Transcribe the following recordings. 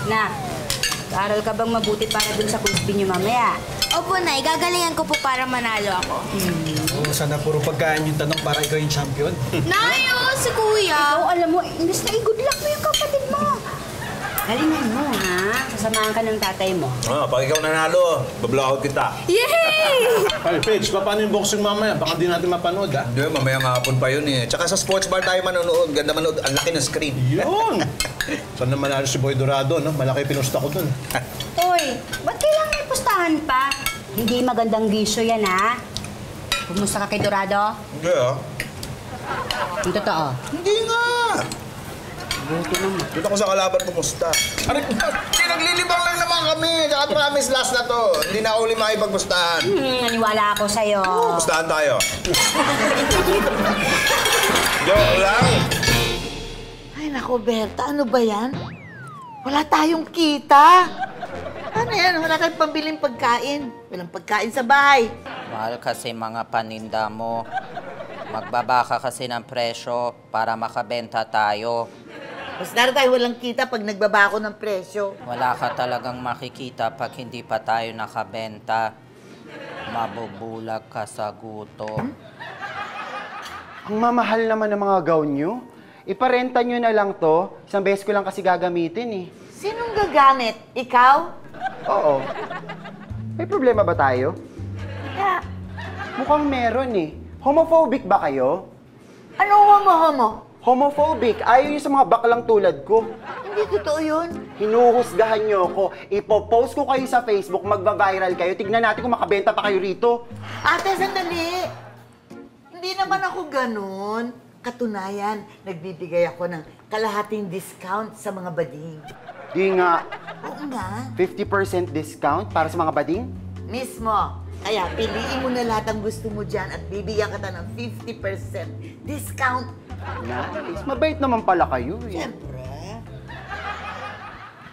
Na, aral ka bang mabuti para dun sa quiz niyo mamaya? Opo, Nay. Gagalingan ko po para manalo ako. Oo, sana puro pagkain yung tanong para ikaw yung champion. Nay, si Kuya. Ikaw, alam mo, imbes na i-good luck mo yung kapatid mo. Galingan mo, ha? Sasamahan ka ng tatay mo. Pag ikaw nanalo, bablowout kita. Yay! Ay, Paige, paano yung boxing mamaya? Baka di natin mapanood, ha? Hindi, mamaya nga hapon pa yun eh. Tsaka sa sports bar tayo manonood. Ganda manood. Ang laki ng screen. Yun! Sana manalo si Boy Dorado, no? Malaki pinusta ko dun. Uy, ba't kailangan may pustahan pa? Hindi magandang bisyo yan, ha? Kumusta ka kay Dorado? Hindi ah. Yung totoo. Hindi nga. Buti naman. Dito ko sa kalaban pumusta. Aray, naglilibang lang naman kami. Tsaka promise last na to. Hindi na uli makipagpustahan. Naniwala ako sa'yo. Pustahan tayo. Joke lang. Ay, naku, Berta, ano ba yan? Wala tayong kita. Ano yan? Wala tayong pambiling pagkain. Walang pagkain sa bahay. Mahal kasi mga paninda mo. Magbabaka kasi ng presyo para makabenta tayo. Mas dara tayo walang kita pag nagbabako ng presyo. Wala ka talagang makikita pag hindi pa tayo nakabenta. Mabubulag ka sa gutom. Ang mamahal naman ng mga gown nyo. Iparenta nyo na lang to. Isang beses ko lang kasi gagamitin eh. Sinong gagamit? Ikaw? Oo. May problema ba tayo? Yeah. Mukhang meron eh. Homophobic ba kayo? Anong homo-homo? Homophobic. Ayaw nyo sa mga baklang tulad ko. Hindi totoo yun. Hinuhusgahan nyo ako. Ipopost ko kayo sa Facebook, magba-viral kayo. Tignan natin kung makabenta pa kayo rito. Ate, sandali. Hindi naman ako ganun. Katunayan, nagbibigay ako ng kalahating discount sa mga bading. Di nga, Oo nga. 50% discount para sa mga bading? Mismo. Kaya piliin mo na lahat ang gusto mo dyan at bibigyan kita ng 50% discount. Nice. Mabait naman pala kayo eh. Siyempre.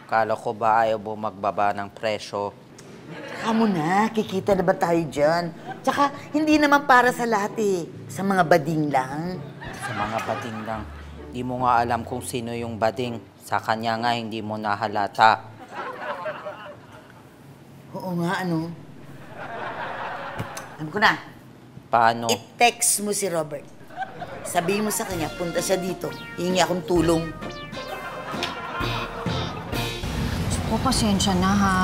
Kala ko ba ayaw mo magbaba ng presyo? Kamo na, kikita na ba tayo dyan? Tsaka, hindi naman para sa lahat eh. Sa mga bading lang. Sa mga bading lang. Di mo nga alam kung sino yung bading. Sa kanya nga hindi mo nahalata. Oo nga, ano? Alam ko na. Paano? I-text mo si Robert. Sabihin mo sa kanya, punta siya dito. Hihingi akong tulong. O, pasensya na ha.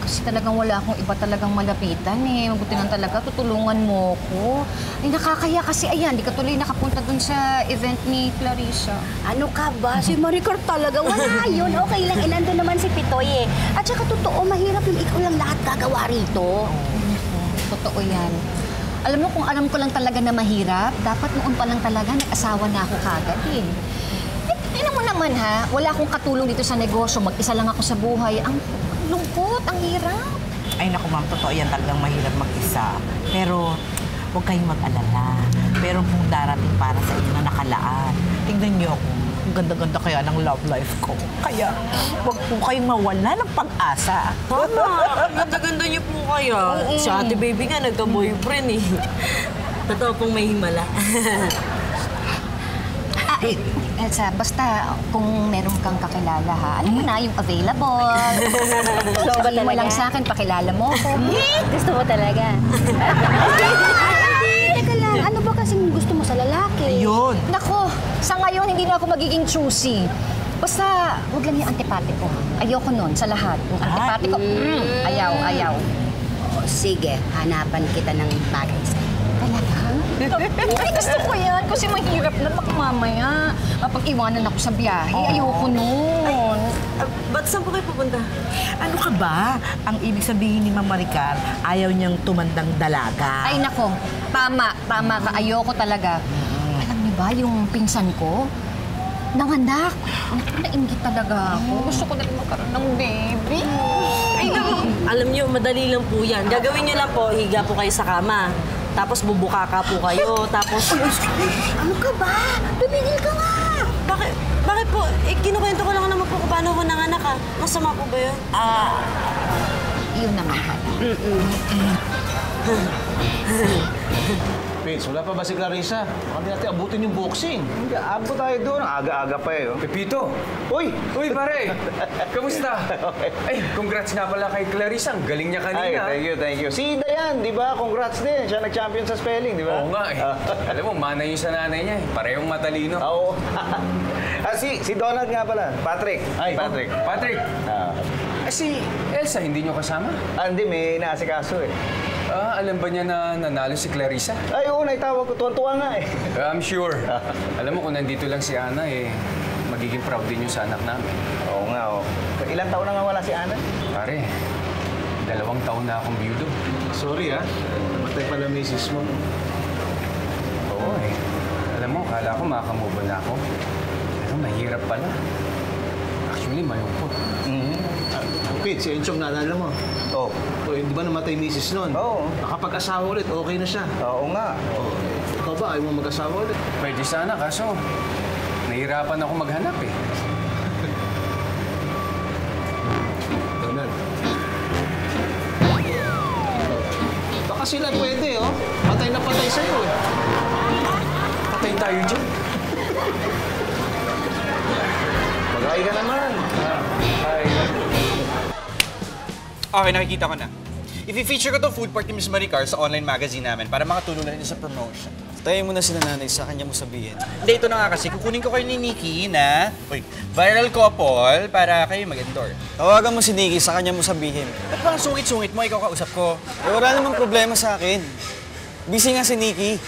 Kasi talagang wala akong iba talagang malapitan eh. Mabuti lang talaga, tutulungan mo ko. Ay, nakakaya kasi, ayan, di ka tuloy nakapunta dun sa event ni Clarissa. Ano ka ba? Si Maricar talaga. Wala yun. Okay lang. Nandun naman si Pitoy eh. At saka totoo, mahirap yung ikaw lang lahat gagawa rito. Totoo yan. Alam mo, kung alam ko lang talaga na mahirap, dapat noon pa lang talaga nag-asawa na ako kagad eh. Tingnan mo naman ha, wala akong katulong dito sa negosyo, mag-isa lang ako sa buhay. Ang lungkot, ang hirap. Ay naku ma'am, totoo yan, talagang mahirap mag-isa. Pero huwag kayong mag-alala. Meron pong darating para sa inyo na nakalaan. Tingnan niyo ako, ang ganda-ganda kaya ng love life ko. Kaya huwag po kayong mawala ng pag-asa. Tama, ang ganda-ganda niyo po kaya. Si Ate Baby nga nagka-boyfriend eh. Totoo pong may himala. Elsa, basta kung meron kang kakilala ha, alam mo na yung available. Sabihin mo lang sa akin, pakilala mo ako. Gusto mo talaga. Teka lang, ano ba kasing gusto mo sa lalaki? Ayun. Nako, sa ngayon hindi na ako magiging choosy. Basta, huwag lang yung antipati ko. Ayoko nun sa lahat. Yung antipati ko, ayaw. O, sige, hanapan kita ng bagay sa'yo. Talaga? Ay, gusto ko yan. Kasi mahirap na baka mamaya. Mapag-iwanan ako sa biyahe. Ayoko nun. Ba't saan po kayo pupunta? Ano ka ba? Ang ibig sabihin ni Ma'am Maricar, ayaw niyang tumandang dalaga. Ay, nako. Tama ka. Ayoko talaga. Alam niyo ba, yung pinsan ko, nanganak. Nainggit talaga ako. Gusto ko na rin magkaroon ng baby. Ay, naku. Alam niyo, madali lang po yan. Gagawin niyo lang po, higa po kayo sa kama. Tapos bubukaka po kayo. Tapos... Ano ka ba? Tumigil ka nga! Bakit po? Kinukwento ko lang naman po kung paano ko nanganak ah. Masama po ba yun? Yun naman. Vince, wala pa ba si Clarissa? Baka di natin abutin yung boxing. Hindi, abot tayo doon. Aga-aga pa eh. Oh. Pepito! Uy! Uy, pare! Kamusta? Ay, congrats nga pala kay Clarissa. Ang galing niya kanina. Ay, thank you. Si Dayan, di ba? Congrats din. Siya nag-champion sa spelling, di ba? Oo nga eh. Alam mo, mana yun sa nanay niya eh. Parehong matalino. Oo. Si Donald nga pala. Patrick. Ay, Patrick. Patrick! Si Elsa, hindi niyo kasama? Hindi, may naasikaso eh. Alam ba niya na nanalo si Clarissa? Ay, oo, naitawag ko. Tuwan-tuwa nga eh. I'm sure. Alam mo, kung nandito lang si Ana eh, magiging proud din yung sa anak namin. Oo nga, oo. Ilang taon na nga wala si Ana? Pare, 2 taon na akong biyudo. Sorry namatay pala misis mo. Oo eh. Alam mo, kala ko makamove on na ako. Pero mahirap pala. Actually, malungkot. Vince, si Enchong naalala mo. Oo. Di ba namatay misis nun? Oo. Nakapag-asawa ulit, okay na siya. Oo nga. Ikaw ba, ayaw mo mag-asawa ulit? Pwede sana, kaso nahihirapan ako maghanap eh. Donald. Baka sila pwede, oh. Patay na patay sa'yo, eh. Patayin tayo dyan. Mag-ay ka naman. Okay, nakikita ko na. I-feature ko to food part ni Miss Maricar sa online magazine namin para makatulong na rin sa promotion. Tayo mo na si nanay, sa kanya mo sabihin. Hindi, ito na nga kasi. Kukunin ko kayo ni Nikki na viral couple para kayo mag-endorse. Tawagan mo si Nikki, sa kanya mo sabihin. Ba't bang sungit-sungit mo? Ikaw kausap ko. Eh, wala namang problema sa akin. Busy nga si Nikki.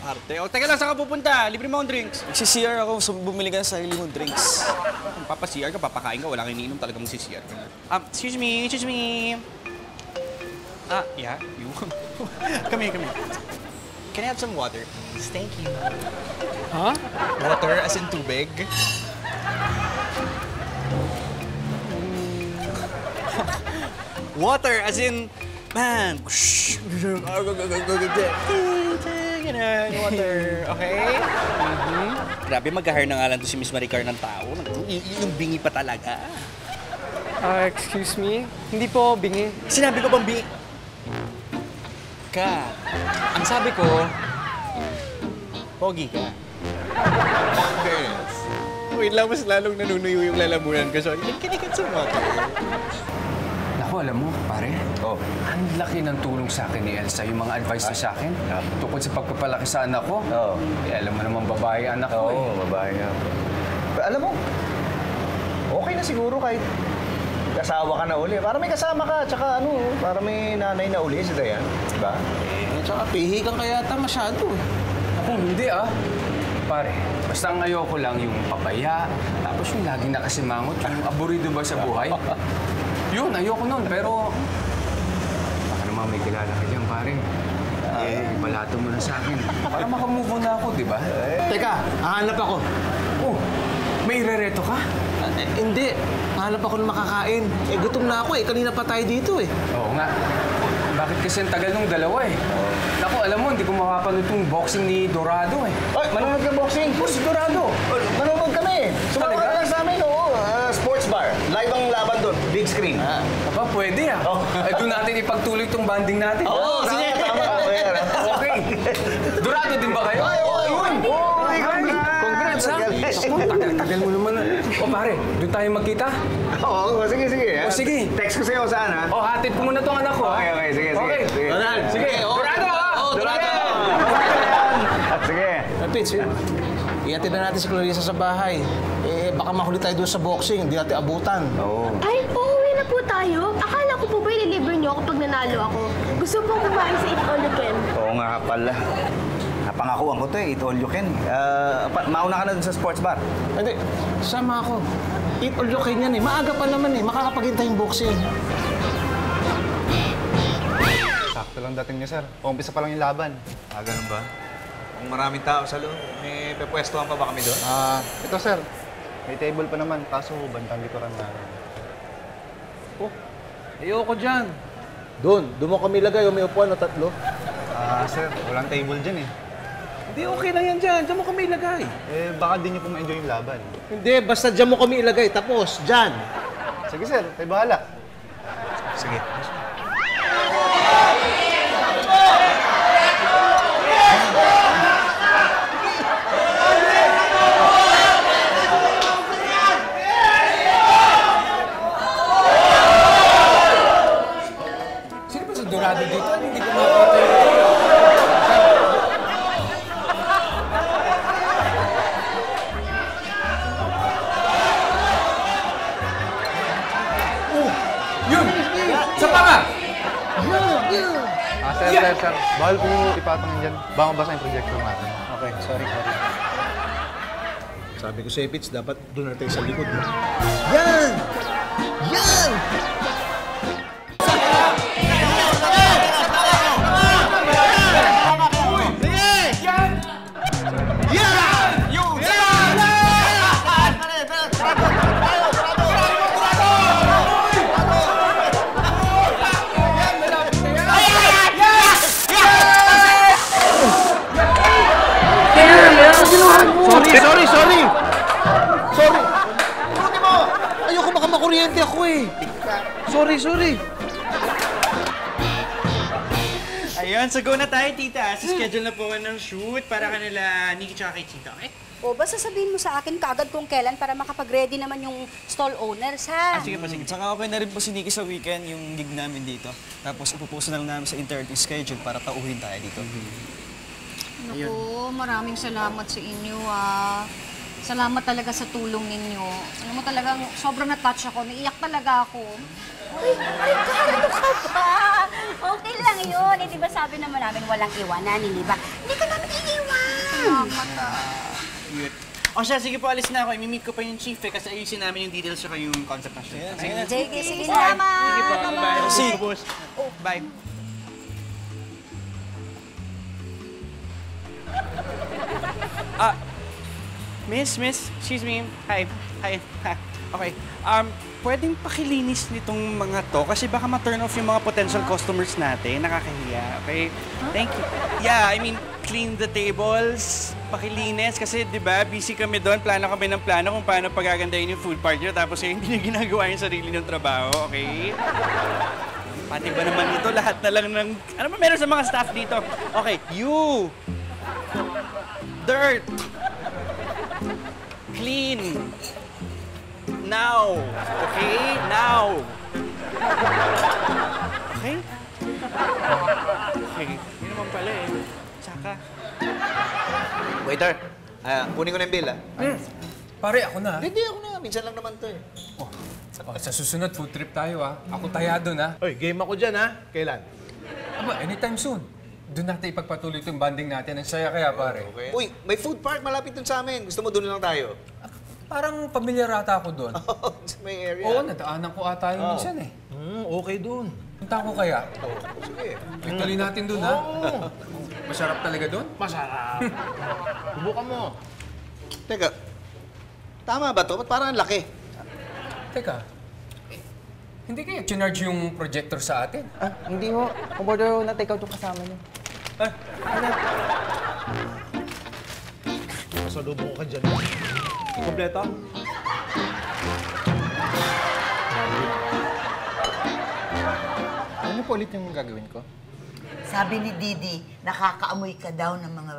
Arte. O, teka lang, saan ka pupunta? Libre mo akong drinks. Magsi-CR ako, so bumili ka ng sarili mong drinks. Kung papa-CR ka, papakain ka, wala kang iniinom, talagang magsi-CR ka na. Excuse me. Yeah, you. Come here. Can I have some water? Thank you. Huh? Water as in tubig? Water as in, man. Water, okay? Grabe, mag-hire na nga lang to si Miss Maricar ng tao. Yung bingi pa talaga. Excuse me? Hindi po bingi. Sinabi ko bang bingi? Ang sabi ko, pogi ka. Wait lang, mas lalong nanunuyo yung lalamunan ko. Sorry, can I get some water? Naku, alam mo, pare. Ang laki ng tulong sa akin ni Elsa, yung mga advice niya sa akin. Tungkol sa pagpapalaki sa anak ko. Alam mo naman, babae anak ko eh. Babae nga. Pero alam mo, okay na siguro kahit kasawa ka na uli. Para may kasama ka, tsaka para may nanay na uli si Dayan. Diba? Tsaka pihi kang kaya yata masyado, eh. Ako, hindi Pare, basta ang ayoko lang yung papaya, tapos yung laging nakasimangot, yung aburido ba sa buhay. Yun, ayoko nun, pero baka naman may kilala ka dyan, pare. Balato mo na sa akin. Para makamove on na ako, di ba? Teka, hahanap ako. May irereto ka? Hindi. Hahanap ako ng makakain. Gutom na ako, kanina pa tayo dito, eh. Oo nga. Bakit kasi ang tagal nung dalawa, eh? Naku, alam mo, hindi ko makapanood yung boxing ni Dorado, eh. Ay, manonood ka boxing? Si Dorado! Manonood kami. Sumama ka na lang sa amin, sports bar. Live ang laban doon. Big screen. Aba, pwede Ay, doon natin ipagtuloy itong banding natin. Sige. Tama. Okay. Dorado din ba kayo? Ayun! Congrats, ha? Tagal mo naman. Pare, doon tayo magkita? Oo, sige. Sige. Text ko sa'yo saan, ha? Hatid ko muna tong anak ko. Okay, sige. Donald, sige. Dorado! Dorado! Sige. Pits, ihatid na natin si Clarissa sa bahay. Baka mahuli tayo doon sa boxing, hindi natin abutan. Ay, uuwi na po tayo. Akala ko po ba ililibre niyo ako pag nanalo ako? Gusto pong kumain sa Eat All You Can. Oo nga pala. Napangakuan ko to Eat All You Can. Mauna ka na dun sa sports bar. Hindi, sama ako. Eat All You Can yan eh. Maaga pa naman eh. Makakapaghintay yung boxing. Sakto lang dating niya, sir. Umpisa pa lang yung laban. Ganun ba? Kung maraming tao sa loob, may pepwestuhan pa ba kami doon? Ito, sir. May table pa naman, kaso bantang likuran na. Ayoko dyan. Doon mo kami lagay o may upuan na 3. Sir, walang table dyan eh. Hindi, okay lang yan dyan. Diyan mo kami ilagay. Baka di niyo po ma-enjoy yung laban. Hindi, basta dyan mo kami ilagay. Tapos, dyan. Sige, sir. Tayo bahala. Sige. sir. Bawal po ipatong dyan. Baka mabasa yung projector natin. Okay, sorry. Sabi ko sa'yo, Pitch, dapat doon natin sa likod. Yan! Yan! Sorry! Buti mo! Ayoko baka makuryente ako eh. Sorry. Ayun, so go na tayo, tita. Schedule na po ng shoot para kanila Nikki tsaka kay Chika, okay? O, basta sabihin mo sa akin kaagad kung kailan para makapag-ready naman yung stall owners, ha? Sige po, sige. Saka okay na rin po si Nikki sa weekend, yung gig namin dito. Tapos ipupuso na lang namin sa internet yung schedule para tauhin tayo dito. Naku, maraming salamat sa inyo, ah. Salamat talaga sa tulong ninyo. Alam mo talagang sobrang na-touch ako. Naiyak talaga ako. Ay, ano ka ba? Okay lang yun. Eh, di ba sabi naman namin walang iwanan, hindi ba? Hindi ka namin iiwan. Salamat, O siya, sige po, alis na ako. I-meet ko pa yung chief eh, kasi ayusin namin yung details tsaka yung concept ng shoot. Sige, salamat. Sige po, bye. See. Bye. Miss, excuse me. Hi. Okay. Pwedeng pakilinis nitong mga to kasi baka ma-turn off yung mga potential customers natin. Nakakahiya, okay? Thank you. Yeah, I mean, clean the tables, pakilinis kasi 'di ba, busy kami doon, plano kung paano pagagandahin yung food party tapos hindi niya ginagawa yung sarili ng trabaho, okay? Pati ba naman ito, lahat na lang ng... Ano ba meron sa mga staff dito? Okay, you! Dirt! Clean! Now! Okay? Now! Okay? Okay. Yun naman pala eh. Tsaka. Waiter, kunin ko na yung bill, Pare, ako na. Hindi, ako na. Minsan lang naman to eh. Sa susunod, food trip tayo, ha? Ako tayado na. Oy, game ako dyan, ha? Kailan? Aba, anytime soon. Doon natin ipagpatuloy itong banding natin. Ang saya kaya, pare. Okay. Uy, may food park malapit dun sa amin. Gusto mo doon lang tayo? Parang pamilyar ata ako doon. May area. Oo, nadaanan ko ata yun minsan eh. Okay doon. Punta ko kaya? Sige. Ituloy natin doon, ha? Masarap talaga doon? Masarap. Subukan mo. Teka, tama ba to? Ba't parang ang laki? Teka, hindi kaya charge yung projector sa atin? Hindi ho. Kumorder na take out yung kasama niyo. Pasalubong ka dyan. Kompleto? Ano po ulit yung gagawin ko? Sabi ni Didi, nakakaamoy ka daw ng mga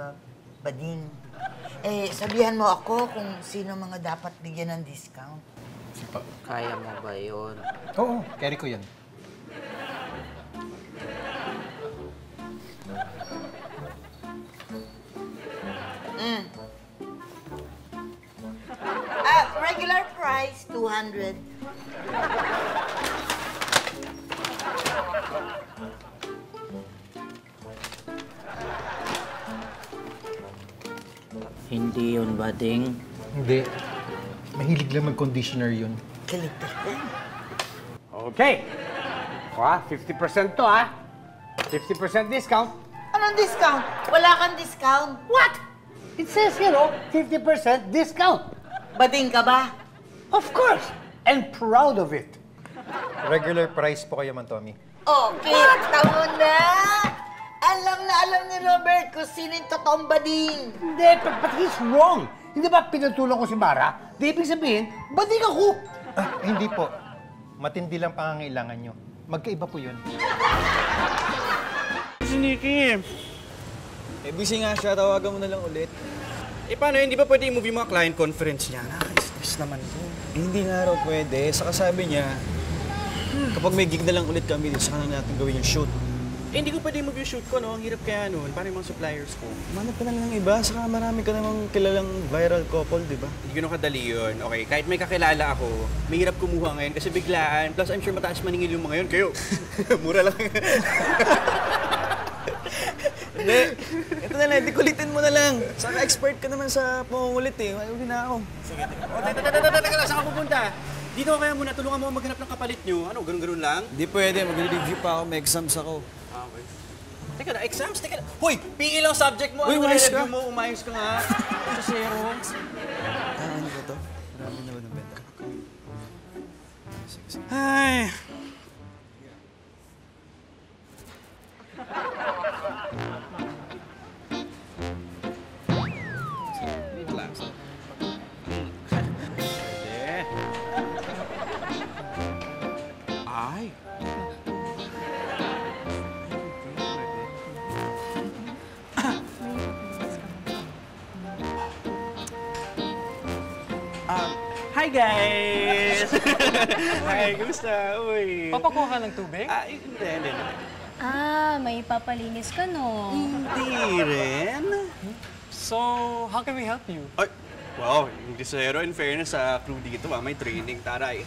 bading. Eh, sabihan mo ako kung sino mga dapat bigyan ng discount. Kaya mo ba yun? Oo, carry ko yun. Regular price, 200. Hindi yun, bading. Hindi. Mahilig lang mag-conditioner yun. Kaligtas din. Okay. 50% to, ha? 50% discount. Anong discount? Wala kang discount. What? It says here, 50% discount. Bading ka ba? Of course. And proud of it. Regular price po kayo man, Tommy. Okay, tamo na! Alam na alam ni Robert kung sino yung totoong bading. Hindi, but he's wrong. Hindi ba pinatulong ko si Mara? Di ibig sabihin, bading ako. Hindi po. Matindi lang pangangailangan nyo. Magkaiba po yun. Si Nikki. Busy nga siya. Tawagan mo na lang ulit. Paano yun? Di ba pwede i-move yung mga client conference niya? Nakaka-stress naman to. Hindi nga raw pwede. Saka sabi niya, kapag may gig na lang ulit kami, saka na natin gawin yung shoot. Hindi ko pwede i-move yung shoot ko, no? Ang hirap kaya nun. Paano yung mga suppliers ko? Manap ka na lang ng iba. Saka marami ka namang kilalang viral couple, di ba? Hindi ko kadali yun. Okay, kahit may kakilala ako, may hirap kumuha ngayon kasi biglaan. Plus, I'm sure mataas maningil yung mga yun. Kayo, mura lang. Hindi. Ito na lang, kulitin mo na lang. Saka expert ka naman sa pangungulit eh. Uli na ako. Sige. Teka lang, saan ka pupunta? Dito kaya muna, tulungan mo maghanap ng kapalit nyo. Ano, ganun-ganun lang? Hindi pwede, mag-review pa ako, may exams ako. Okay. Teka na, exams? Teka na. Hoy, PE lang subject mo. Uy, Ano umayos review ka. mo? Umayos ka nga. Sa zero. Ano ba to? Marami na ba ng benta? Ay. Relax. Ay. Hi guys! Hi, kumusta? Uy. Papakuha ka ng tubig? Hindi. Ah, may papalinis ka, no? Hindi rin. So, how can we help you? Ay, wow, yung disero, in fairness sa crew dito, may training, taray.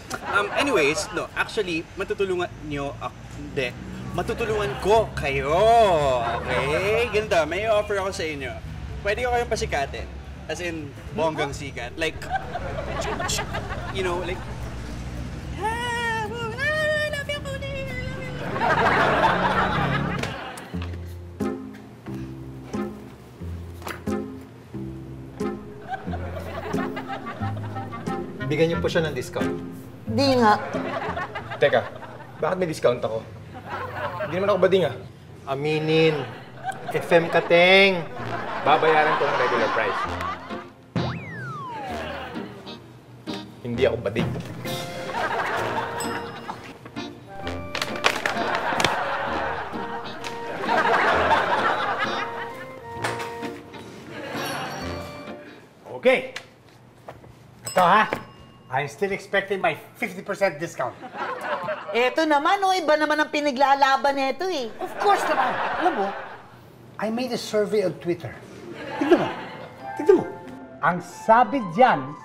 Anyways, no, actually, matutulungan nyo ako, hindi, matutulungan ko kayo, okay? Ganito, may offer ako sa inyo. Pwede ko kayong pasikatin. As in, bonggang sikat. Like, you know, like, Bigyan niyo po siya ng discount. Di nga. Teka, bakit may discount ako? Hindi naman ako bading ah. Aminin. FM ka, Teng. Babayaran ko ng regular price. Hindi ako bading. Okay. Ito ha. I'm still expecting my 50% discount. Eto naman, iba naman ang pinaglalaban nito eh. Of course naman. Alam mo, I made a survey on Twitter. Tignan mo. Tignan mo. Ang sabi diyan,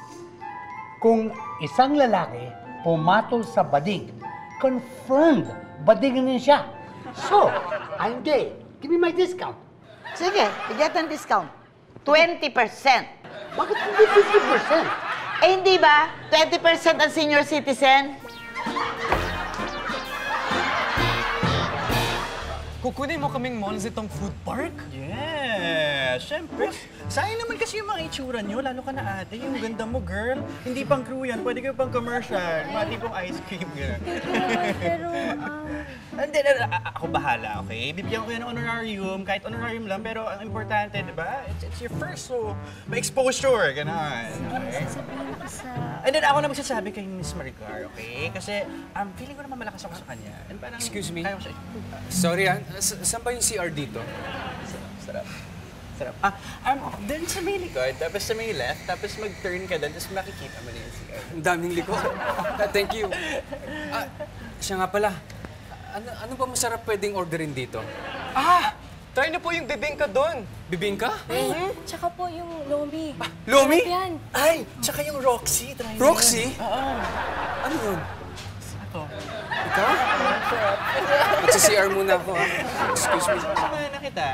kung isang lalaki pumatol sa bading, confirmed badingin siya. So, I'm gay. Give me my discount. Sige, bigyan ng discount. 20%. Bakit hindi 50%? Eh, hindi ba? 20% ang senior citizen? Kukunin mo kaming malls itong food park? yeah, syempre. Sayang naman kasi yung mga itsura nyo, lalo ka na ate. Yung ganda mo, girl. Hindi pang crew yan, pwede kayo pang commercial. Mga tipong ice cream, gano'n. Pero, Hindi, ako bahala, okay? Bibigyan ko yan ng honorarium, kahit honorarium lang, pero ang importante, di ba? It's your first, so may exposure, gano'n. Okay? sasabihin ko sa... And then ako na magsasabi kay Miss Maricar, okay? Kasi feeling ko naman malakas ako sa kanya. And parang, Excuse me? Kaya ko siya. Sorry saan ba yung CR dito? Sarap. Doon sa may likod, tapos sa may left, tapos mag-turn ka doon, tapos makikita mo na yung CR. Ang daming likod. Thank you. Siya nga pala. Ano ba masarap pwedeng orderin dito? Try na po yung bibingka doon. Bibingka? Tsaka po yung Lomi. Lomi? Sarap yan. Ay, tsaka yung Roxy. Try Roxy? Oo. Ano yun? Ito. Ikaw? Magsa-CR muna ako, ha? Excuse me. Samahan na kita.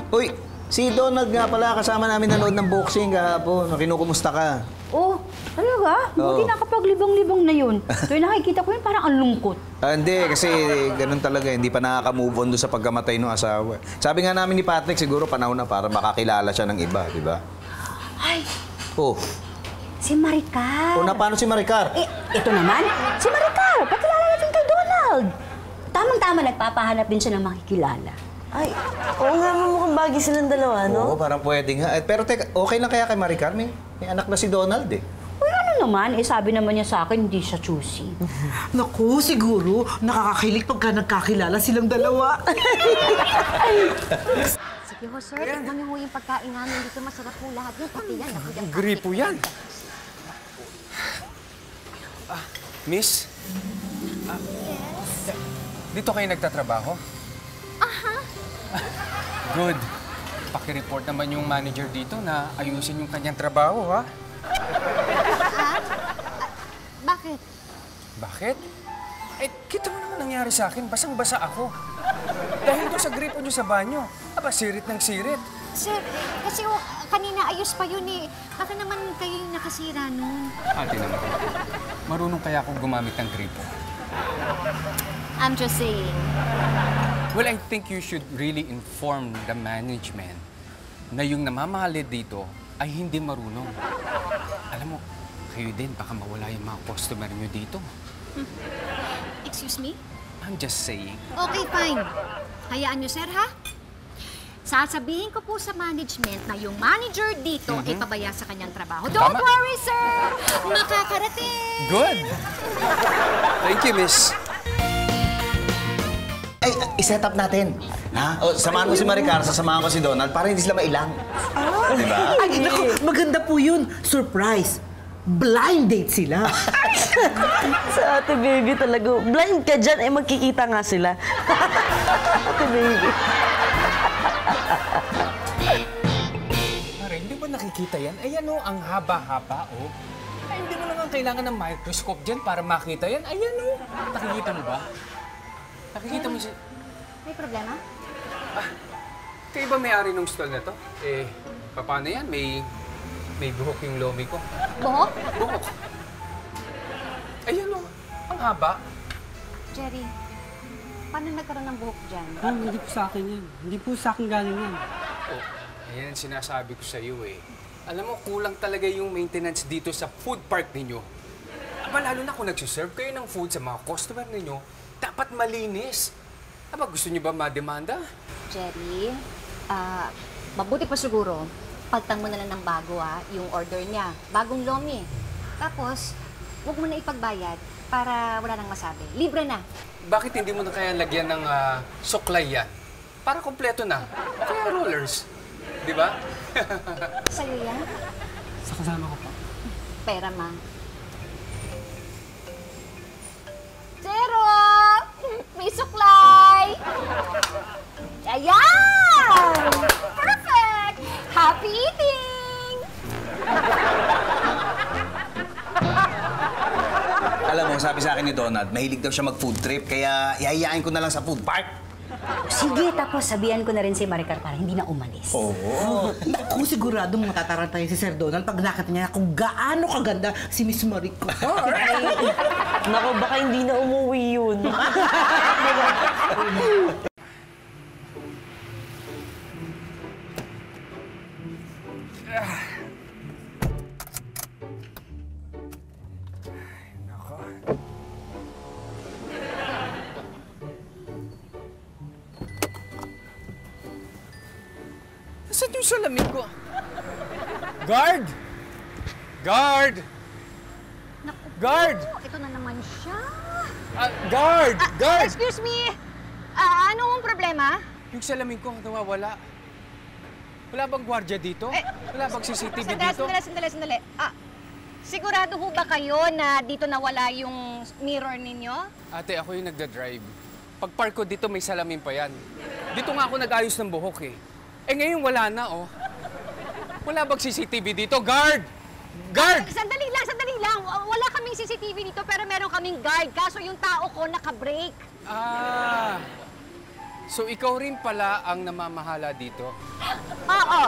Uy, si Donald nga pala, kasama namin nanood ng boxing kahapon. Kinukumusta ka? Oh, talaga? Buti Oo. nakapaglibang-libang na yun. Tuwing nakikita ko yun, parang ang lungkot. Hindi, kasi ganun talaga. Hindi pa nakaka-move on doon sa pagkamatay ng asawa. Sabi nga namin ni Patrick, siguro panahon na para makakilala siya ng iba, di ba? Ay, Oh, si Maricar. na paano si Maricar? Ito naman, si Maricar. Pakilala natin kay Donald. Tamang-tama, nagpapahanap din siya ng makikilala. Ay, oo nga, mukhang bagay silang dalawa, no? Oo, parang pwede nga. Pero teka, okay lang kaya kay Maricar? May anak na si Donald eh. Uy, ano naman? Sabi naman niya sa akin, hindi siya choosy. Naku, siguro nakakakilig pagka nagkakilala silang dalawa. Sige ho, sir. Tignan niyo ho yung pagkain namin dito. Masarap po lahat yun. Pati yan. Ako yan. Gripo yan. Miss? Dito kayo nagtatrabaho? Good. Paki-report naman yung manager dito na ayusin yung kanyang trabaho, ha? Bakit? Bakit? Eh, kita mo naman nangyari sa akin. Basang-basa ako. Dahil doon sa gripo nyo sa banyo. Aba, sirit ng sirit. Sir, kasi kanina ayos pa yun eh. Baka naman kayo yung nakasira nun. Ate naman, marunong kaya akong gumamit ng gripo? I'm just saying. Well, I think you should really inform the management na yung namamahalid dito ay hindi marunong. Alam mo, kayo din, baka mawala yung mga customer nyo dito. Excuse me? I'm just saying. Okay, fine. Hayaan nyo, sir, ha? Sasabihin ko po sa management na yung manager dito ay pabaya sa kanyang trabaho. Don't Tama. worry, sir! Makakarating! Good! Thank you, miss. Ay, iset up natin. Ha? O, samahan mo si Maricar, sasamahan ko si Donald para hindi sila mailang. Di ba? Ay, naku, maganda po yun. Surprise. Blind date sila. Sa ate baby talaga. Blind ka dyan, eh magkikita nga sila. Ate baby. Pare, hindi ba nakikita yan? Ayan o, ang haba-haba o. Ay, hindi mo naman kailangan ng microscope dyan para makita yan. Ayan o. Nakikita mo ba? Nakikita mo si... May problema? Kayo ba may-ari ng stall na to? Eh, paano yan? May buhok yung lomi ko. Buhok? Buhok. Ayan o, ang haba. Jerry, paano nagkaroon ng buhok dyan? Hindi po sa akin yan. Hindi po sa akin galing yan. Oh, ayan ang sinasabi ko sa iyo eh. Alam mo, kulang talaga yung maintenance dito sa food park ninyo. Aba, lalo na kung nagsiserve kayo ng food sa mga customer ninyo, dapat malinis. Aba, gusto niyo ba mademanda? Jerry, mabuti pa siguro, pagtang mo na lang ng bago yung order niya. Bagong lomi. Tapos, huwag mo na ipagbayad para wala nang masabi. Libre na. Bakit hindi mo na kaya lagyan ng suklay yan? Para kompleto na. O kaya rollers. Di ba? Sa'yo yan? Sa kasama ko pa. Pera, ma. Zero! May suklay! Ayan! Perfect! Happy eating! Alam mo, sabi sa akin ni Donald, mahilig daw siya mag-food trip, kaya ihayain ko na lang sa food park. Sige, tapos sabihan ko na rin si Maricar para hindi na umalis. Oo. Naku, sigurado matataranta si Sir Donald pag nakita niya kung gaano kaganda si Miss Maricar. Naku, baka hindi na umuwi yun. Nasaan yung salamin ko? Guard! Guard! Guard! Ito na naman siya. Guard! Guard! Excuse me! Anong problema? Yung salamin ko nawawala. Wala bang gwardiya dito? Wala bang CCTV dito? Sandali. Sigurado ho ba kayo na dito nawala yung mirror ninyo? Ate, ako yung nagda-drive. Pag park ko dito, may salamin pa yan. Dito nga ako nag-ayos ng buhok eh. Eh ngayon wala na oh. Wala bang CCTV dito? Guard! Guard! Sandali lang. Wala kaming CCTV dito pero meron kaming guard. Kaso yung tao ko naka-break. So ikaw rin pala ang namamahala dito? Oo.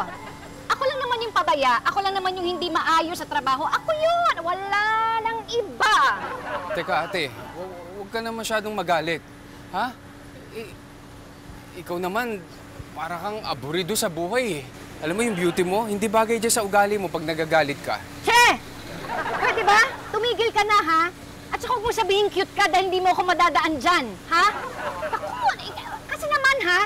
Ako lang naman yung pabaya. Ako lang naman yung hindi maayos sa trabaho. Ako yun! Wala nang iba! Teka ate, huwag ka na masyadong magalit. Ha? Ikaw naman, para kang aburido sa buhay eh. Alam mo yung beauty mo, hindi bagay dyan sa ugali mo pag nagagalit ka. Che! Pwede ba? Tumigil ka na, ha? At saka huwag mo sabihin cute ka dahil hindi mo ako madadaan dyan, ha? Kasi naman, ha?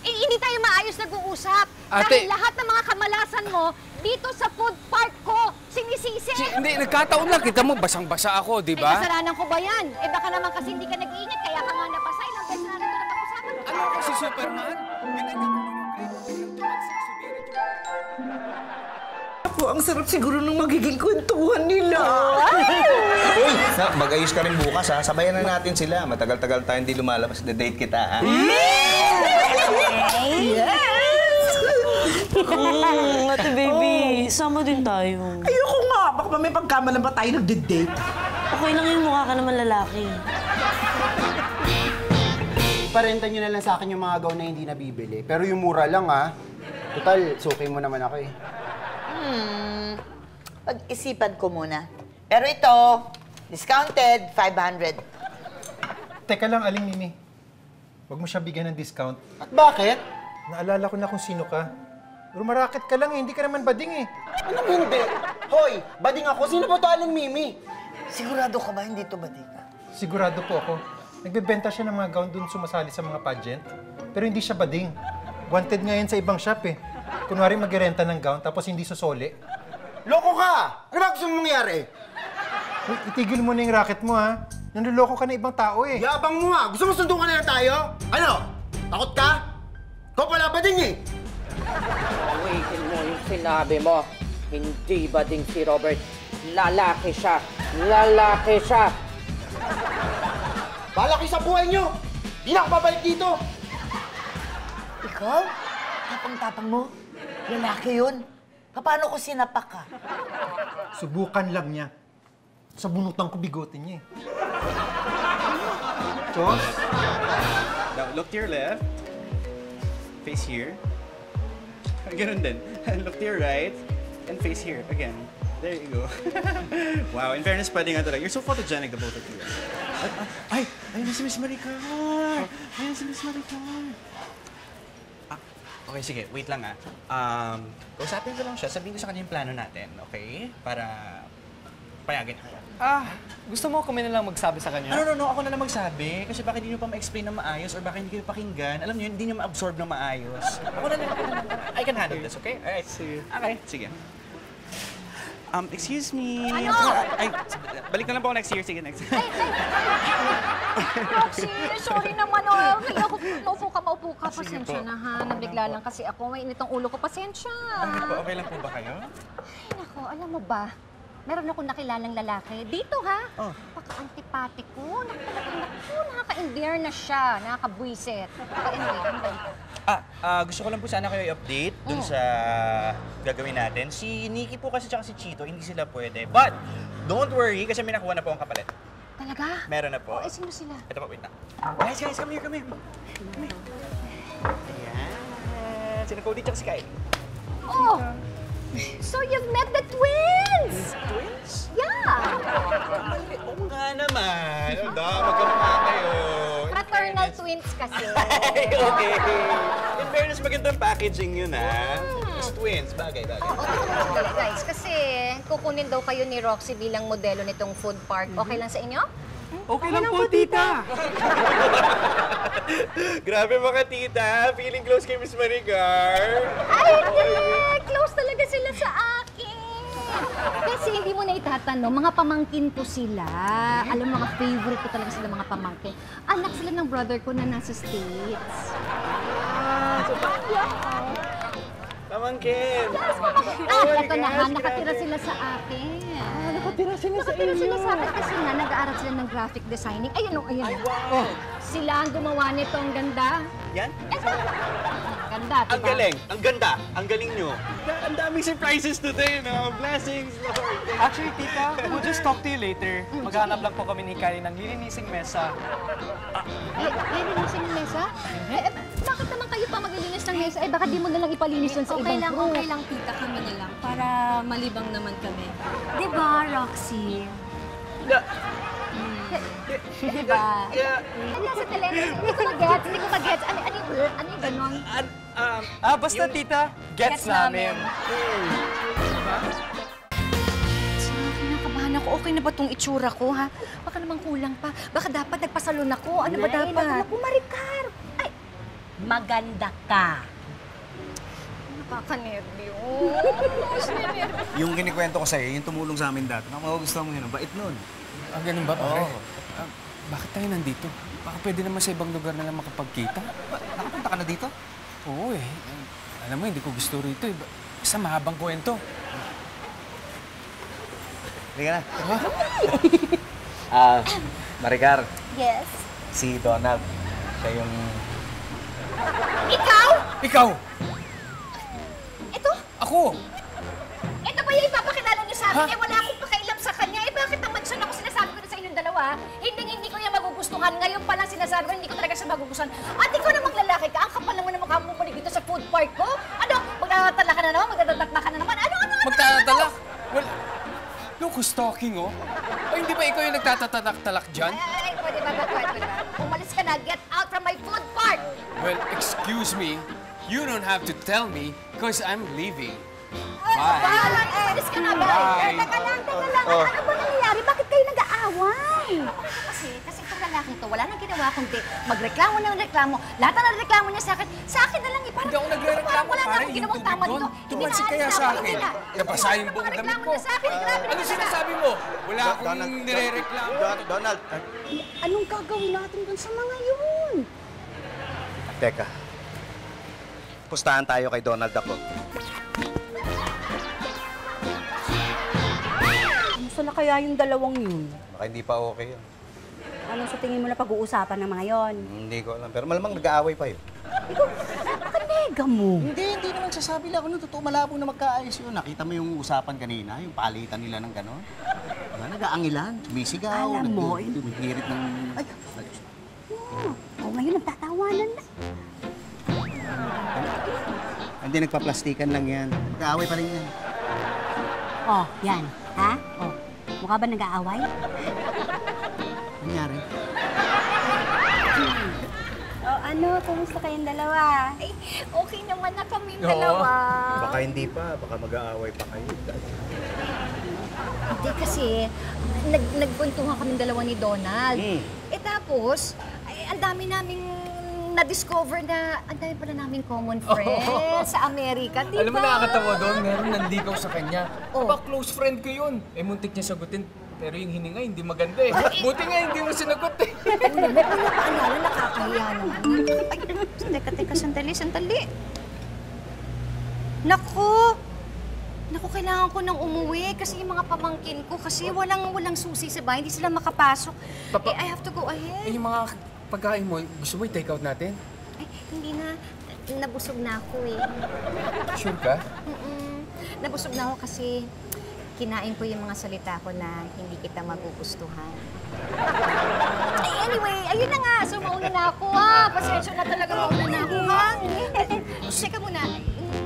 Hindi tayo maayos nag-uusap. Ate! Dahil lahat ng mga kamalasan mo, dito sa food park ko, sinisisi. Hindi, nagkataon lang. Kita mo, basang-basa ako, di ba? Kasalanan ko ba yan? Baka naman kasi hindi ka nag-iingat, kaya ka nga nabasa. Ilang beses na rin ito napag-usapan. Ano ako si Superman? Ako, ang sarap siguro ng magiging kwentuhan nila. Uy, mag-ayos ka rin bukas ha. Sabayan na natin sila. Matagal-tagal tayo hindi lumalabas. The-date kita ha. Ate baby, sama din tayo. Ayoko nga. Baka may pagkamalan pa tayo nagde-date. Okay lang yung mukha ka naman lalaki. iparenta nyo na lang sa akin yung mga gown na hindi nabibili. Pero yung mura lang, ha? Total, suki mo naman ako, eh. Pag-isipan ko muna. Pero ito, discounted, 500. Teka lang, Aling Mimi. Huwag mo siya bigyan ng discount. At bakit? Naalala ko na kung sino ka. Rumaraket ka lang eh, hindi ka naman bading eh. Anong hindi? Hoy, bading ako. Sino ba ito, Aling Mimi? Sigurado ka ba hindi to bading? Sigurado po ako. Nagbebenta siya ng mga gown dun sumasali sa mga pageant. Pero hindi siya bading. Wanted nga yan sa ibang shop eh. Kunwari mag-renta ng gown tapos hindi susoli. Loko ka! Ano ba gusto mong mangyari? Uy, itigil mo na yung racket mo ha. Nanloloko ka na ibang tao eh. Yabang mo nga! Gusto mo sundukan na lang tayo? Ano? Takot ka? Ikaw pala bading eh! Awitin mo yung sinabi mo. Hindi ba ding si Robert? Lalaki siya. Lalaki siya. Balaki sa buhay nyo! Di na ako babalik dito! Ikaw? Tapang-tapang mo? Lalaki yun? Paano ko sinapak ka? Subukan lang niya. Sa bunutan ko bigotin niya eh. Chos? Now, look to your left. Face here. Ganun din. Look to your right. And face here. Again. There you go. Wow, in fairness, pwede nga talaga. You're so photogenic, the both of you. Ay! Ayun na si Miss Maricar! Ayun na si Miss Maricar! Okay, sige. Wait lang kausapin ko lang siya. Sabihin ko sa kanya yung plano natin, okay? Para payagan niya. Gusto mo kami na lang magsabi sa kanya? No. Ako na lang magsabi. Kasi baka hindi nyo pa ma-explain na maayos or baka hindi kayo pakinggan. Alam nyo, hindi nyo ma-absorb na maayos. Ako na lang. I can handle this, okay? Alright. Sige. Okay, sige. Excuse me. Ano? Ay, balik na lang po ako next year. Sige, next year. Roxy, sorry naman. Maupo ka. Pasensya na ha. Nabigla lang kasi ako. May init ang ulo ko. Pasensya. Bakit po? Okay lang po ba kayo? Ay, nako. Alam mo ba? Meron akong nakilalang lalaki. Dito ha. Paka-antipati ko. Nakaka-endear na siya. Nakaka-buisit. Anyway, Gusto ko lang po sana kayo i-update dun sa gagawin natin. Si Nikki po kasi tsaka si Chito, hindi sila pwede. But, don't worry, kasi may nakuha na po ang kapalit. Talaga? Meron na po. Sino sila? Ito po, wait na. Guys, come here. Ayan. Sino Cody tsaka si Kyle. Oh! So you've met the twins! Twins? Yeah! Oo nga naman. Magkamukha kayo. Fraternal twins kasi. Okay. In fairness, magandang packaging yun, ha? As twins, bagay. Guys, kasi kukunin daw kayo ni Roxy bilang modelo nitong food park. Okay lang sa inyo? Okay lang po, tita. Grabe mga tita. Feeling close kay Miss Maricar. Ay, hindi! Close talaga sila sa akin. Kasi hindi mo na itatanong, mga pamangkin ko sila. Alam, mga favorite ko talaga sila mga pamangkin. Anak sila ng brother ko na nasa States. Pamangkin. Yes, pamangkin. Eto na ha, nakatira sila sa akin. Nakatira sila sa Nakatira inyo. sila sa akin kasi nga nag-aaral sila ng graphic designing. Ayun o, ayun. Ay, wow. Sila ang gumawa nito. Ang ganda. Yan? Ganda, diba? Ang galing. Ang ganda. Ang galing nyo. Ang daming surprises today, no? Blessings, Lord. Actually, tita, we'll just talk to you later. Maghanap lang po kami ni Kylie ng lilinising mesa. Lilinis yung mesa? Bakit naman kayo pa maglilinis ng mesa? Baka di mo na lang ipalinis yun sa ibang crew. Okay lang, tita, kami na lang. Para malibang naman kami. Diba, Roxy? Diba? Nasa television. Hindi ko mag-gets. Ano yung ganon? Basta tita, gets namin. Kinakabahan ako. Okay na ba itong itsura ko, ha? Baka naman kulang pa. Baka dapat nagpasalon ako. Ano ba dapat? Naku, Maricar! Ay, maganda ka. Nakaka-nervyos. Yung kinikwento ko sa'yo, yung tumulong sa amin dati. Magugustuhan mo yun, ang bait nun. Ganun ba, pare? Bakit tayo nandito? Baka pwede naman sa ibang lugar na lang makapagkita. Nakapunta ka na dito? Oo eh. Alam mo, hindi ko gusto rito eh. Basta mahabang kwento. Hindi ka na. Maricar, Yes? si Donald. Siya yung... Ikaw? Ikaw! Ito? Ako! Ito ba yung ipapakilala niyo sa akin? Wala akong pakialam sa kanya. Bakit naman siya ako sinasabi ko na sa inyong dalawa? Hindi ko yan magugustuhan. magugustuhan. Ngayon pa lang sinasabi ko, hindi ko talaga siya magugustuhan. At ikaw namang lalaki ka, ang kapal naman ng mukha mo dito sa food park ko. Ano? Magtatatala ka na naman? Magtatatakla ka na naman? Ano? Magtatalak? Well, look who's talking, oh. Ay, hindi ba ikaw yung nagtatatalak-talak dyan? Ay, pwede ba? Umalis ka na. Get out from my food park! Well, excuse me. You don't have to tell me because I'm leaving. Ay, Bye. umalis ka na ba? Bye. Teka lang. Oh. Ano ba nangyayari? Bakit kayo nag-aaway? Kasi itong lalaking to, wala nang ginawa kundi magreklamo ng reklamo. Lahat na reklamo niya sa akin na lang eh. Parang, Hindi ako nagre-reklamo, wala na pare. akong ginawang Yung tama tubig dito. doon, tumansik kaya sa akin. Nabasa yung buong damit ko. Ano sinasabi mo? Wala akong nire-reklamo. Donald. Anong gagawin natin dun sa mga yun? Teka. Pustahan tayo kay Donald ako. Kamusta na kaya yung dalawang yun? Baka hindi pa okay yun. Ano sa tingin mo na pag-uusapan ng mga yon? Hindi ko alam. Pero malamang nag-aaway pa yun. Nakanega mo. Hindi naman sasabi lang ako nung totoo malabo na magkaayos yun. Nakita mo yung usapan kanina, yung palitan nila ng gano'n. Nag-aangilan, sumisigaw, Alam mo, naghihirit ng... Ay, ngayon nagtatawanan na. hindi, nagpa-plastikan lang yan. Nag-aaway pa rin yan. Oh, yan. Ha? Oh, mukha ba nag-aaway? Nangyari? Oh, ano? Kumusta kayong dalawa? Ay, okay naman na kaming dalawa. Baka hindi pa. Baka mag-aaway pa kayo. Hindi kasi, nagkwentuhan kaming dalawa ni Donald. Eh tapos, ang dami naming na-discover na ang dami pala naming common friends sa Amerika, di ba? Alam mo, nakakatawa doon, meron nanligaw sa kanya. Aba, close friend ko yun. Eh, muntik niya sagutin. Pero yung hininga, hindi maganda eh. Buti nga, hindi mo sinagot eh. May pinapaalala, nakakahiya naman. Ay, teka, sandali. Naku, kailangan ko nang umuwi kasi yung mga pamangkin ko kasi walang susi sa bahay, hindi sila makapasok. I have to go ahead. Eh, yung mga pagkain mo, gusto mo i-take out natin? Ay, hindi na. Nabusog na ako eh. Sure ka? Nabusog na ako kasi kinain ko yung mga salita ko na hindi kita magugustuhan. Anyway, ayun na nga. So, mauna na ako ha. Pasensya na talaga, mauna na ako ha. Teka muna,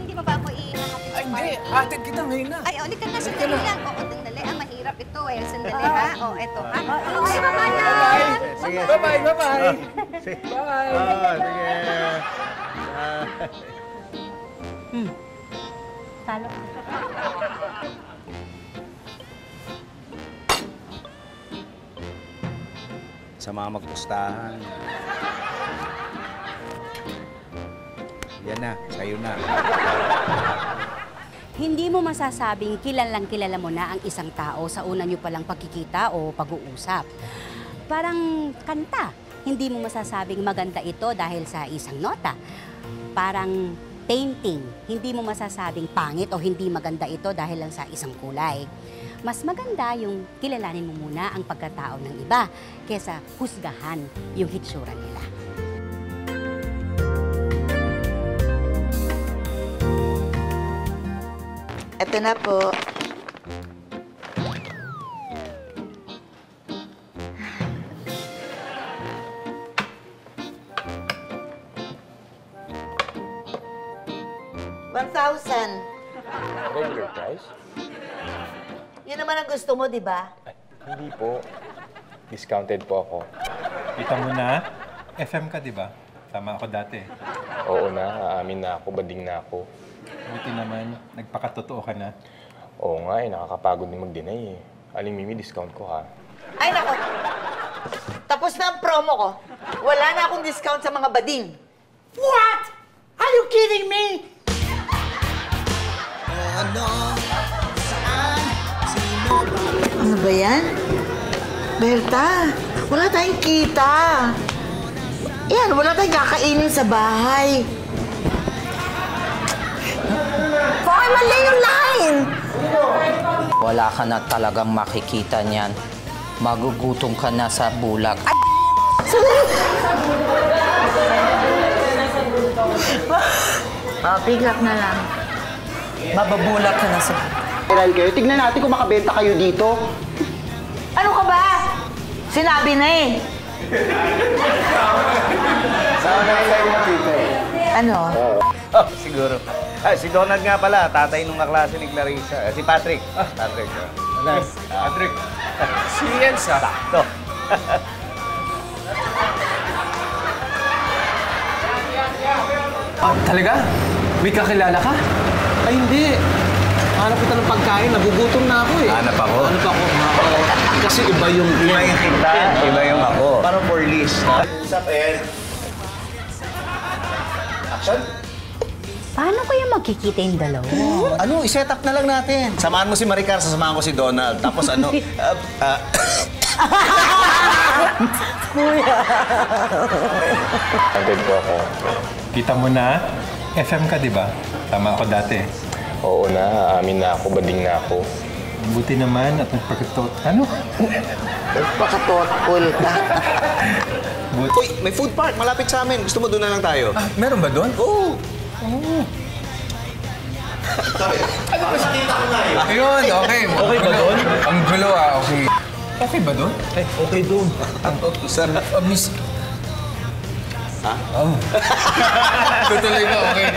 hindi ba ba ako iinakapit sa Ay, hindi. Atid kita ngayon na. Ay, ulit ka na. Sandali lang. Oo, sandali. Mahirap ito eh. Sandali ha. O, eto ha. Okay, bye-bye na. Sige. Bye-bye. Sige. Bye. Sige. Talo. Sa mga magpustahan. Yan na, sa'yo na. Hindi mo masasabing kilalang kilala mo na ang isang tao sa una niyo palang pagkikita o pag-uusap. Parang kanta. Hindi mo masasabing maganda ito dahil sa isang nota. Parang painting. Hindi mo masasabing pangit o hindi maganda ito dahil lang sa isang kulay. Mas maganda yung kilalanin mo muna ang pagkatao ng iba kesa husgahan yung hitsura nila. Ito na po. $1,000. Regular price? Yun naman ang gusto mo, di ba? Hindi po. Discounted po ako. Kita mo na, FM ka, di ba? Tama ako dati. Oo na, aamin na ako, bading na ako. Buti naman, nagpakatotoo ka na. Oo nga eh, nakakapagod din mag-deny eh. Aling Mimi, discount ko ha. Ay, nako. Tapos na ang promo ko. Wala na akong discount sa mga bading. What? Are you kidding me? Ano ba yan? Berta, wala tayong kita. Yan, wala tayong kakainin sa bahay. Bakit mali yung line? Wala ka na talagang makikita niyan. Magugutom ka na sa bulag. Ay! Pick up na lang. Mababulak ka na sa Viral kayo. Tignan natin kung makabenta kayo dito. Ano ka ba? Sinabi na eh. Saan na kayo mo dito eh? Ano? Oh, siguro. Ay, si Donald nga pala, tatay nung kaklase ni Clarissa. Si Patrick. Patrick. Patrick. Si Elsa. Sakto. Talaga? May kakilala ka? Ay, hindi. Hanap kita ng pagkain. Nagugutom na ako eh. Hanap ako? Hanap ako. Kasi iba yung... Iba yung kita, iba yung ako. Parang for list. What's up, Ed? Action? Paano kaya magkikita yung dalawa? Ano, i-set up na lang natin. Samahan mo si Maricar, sasamahan ko si Donald. Tapos ano, Kuya. Agad po ako. Kita mo na, FM ka, di ba? Tama ako dati. Oo na, aamin na ako, bading na ako. Buti naman at nagpakatot. Ano? Nagpakatotful ka. Uy, may food park malapit sa amin. Gusto mo doon na lang tayo? Meron ba doon? Oo. Ano ba sa kita ko na yun? Ayun, okay. Okay ba doon? Ang gulo okay. Okay ba doon? Ay, okay doon. Sarap. Miss... Ha? Tutuloy ba? Okay.